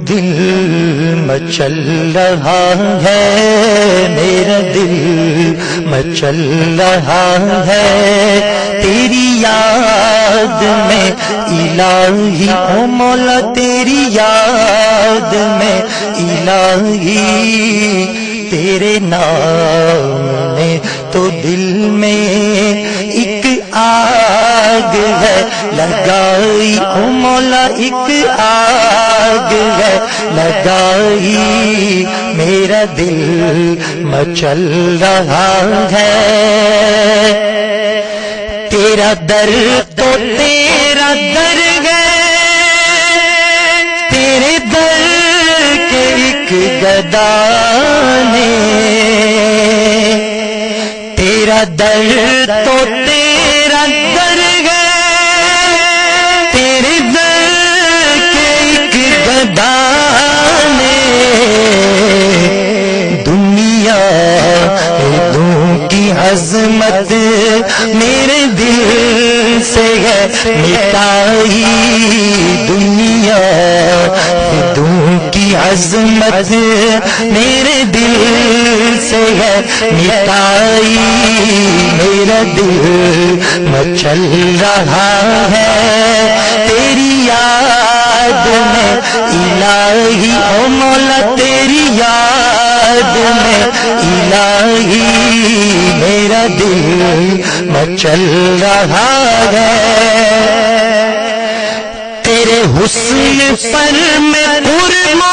دل مچل رہا ہے، میرا دل مچل رہا ہے، تیری یاد میں الہی او مولا، تیری یاد میں الہی، تیرے نام نے تو دل میں ایک آگ ہے لگائی او مولا، ایک آگ ہے لگائی، میرا دل مچل رہا ہے، تیرا در تو تیرا در ہے، تیرے در کے ایک گدا نے، تیرا در تو تیرا در ہے، تیرے در کے ایک گدا نے، دنیا دوں کی عظمت میرے دل سے ہے مٹائی، دنیا دوں کی عظمت میرے دل سے ہے مٹائی، میرا دل مچل رہا ہے، تیری یاد میں الہی او مولا، تیری یاد میں الہی، میرا دل مچل رہا ہے، تیرے حسن پر میں قربان،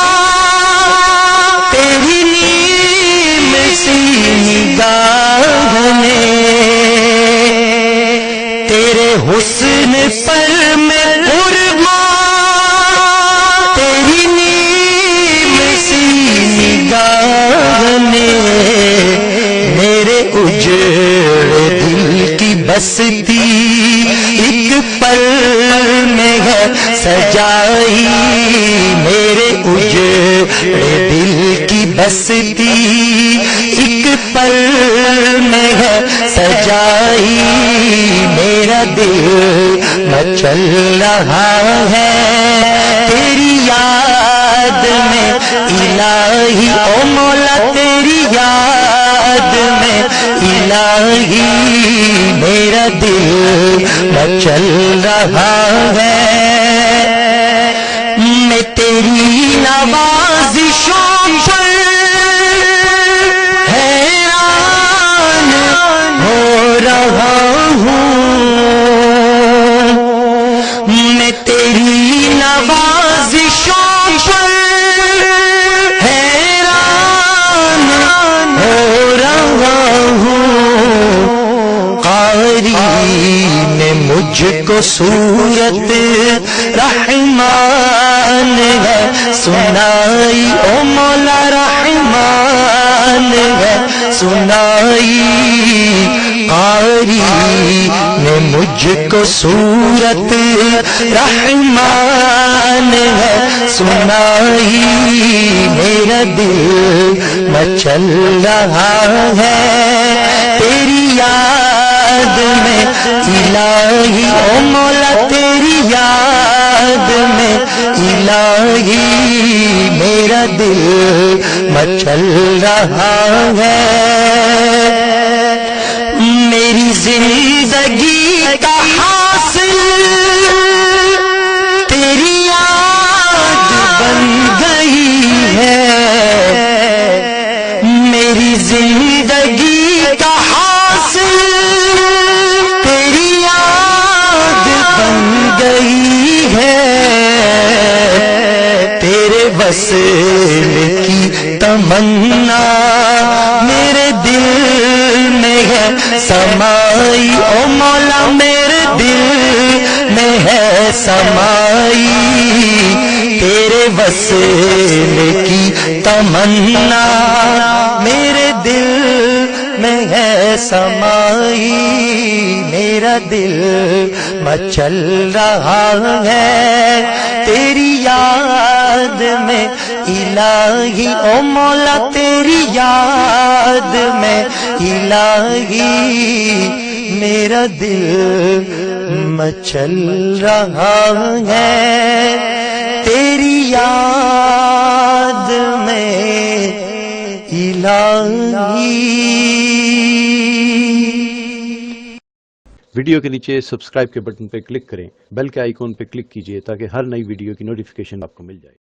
تیری نیم سی نگاہ میں، تیرے حسن پر میں قربان، تیری نیم سی نگاہ میں، میرے اجڑے دل کی بستی ایک پل میں ہے سجائی، میرے اجڑے دل کی بستی ایک پل میں ہے سجائی، میرا دل مچل رہا ہے، تیری یاد میں الہی او مولا، تیری یاد میں الہی، میرا دل مچل رہا ہے، میں تیری نوازشوں پر حیران ہو رہا ہوں، میں تیری نوازشوں پر حیران ہو رہا ہوں، قاری نے مجھ کو صورت رحمان ہے سنائی او مولا، رحمان ہے سنائی، قاری نے مجھ کو صورت رحمان ہے سنائی، میرا دل مچل رہا ہے، تیری یاد میں الہی او مولا، تیری یاد میں الہی، میرا دل مچل رہا ہے، میری زندگی کا حاصل تیری یاد بن گئی ہے، میری زندگی کا حاصل تیری یاد بن گئی ہے، تیرے وصل کی تمنا میرے دل میں ہے سمائی او مولا، میرے دل میں ہے سمائی، تیرے وصل کی تمنا میرے دل میں ہے سمائی، میرا دل مچل رہا ہے، تیری یاد میں الہی او مولا، تیری یاد میں الہی، میرا دل مچل رہا ہے، تیری یاد الہی۔ ویڈیو کے نیچے سبسکرائب کے بٹن پہ کلک کریں، بیل کے آئیکن پہ کلک کیجئے تاکہ ہر نئی ویڈیو کی نوٹیفیکیشن آپ کو مل جائے۔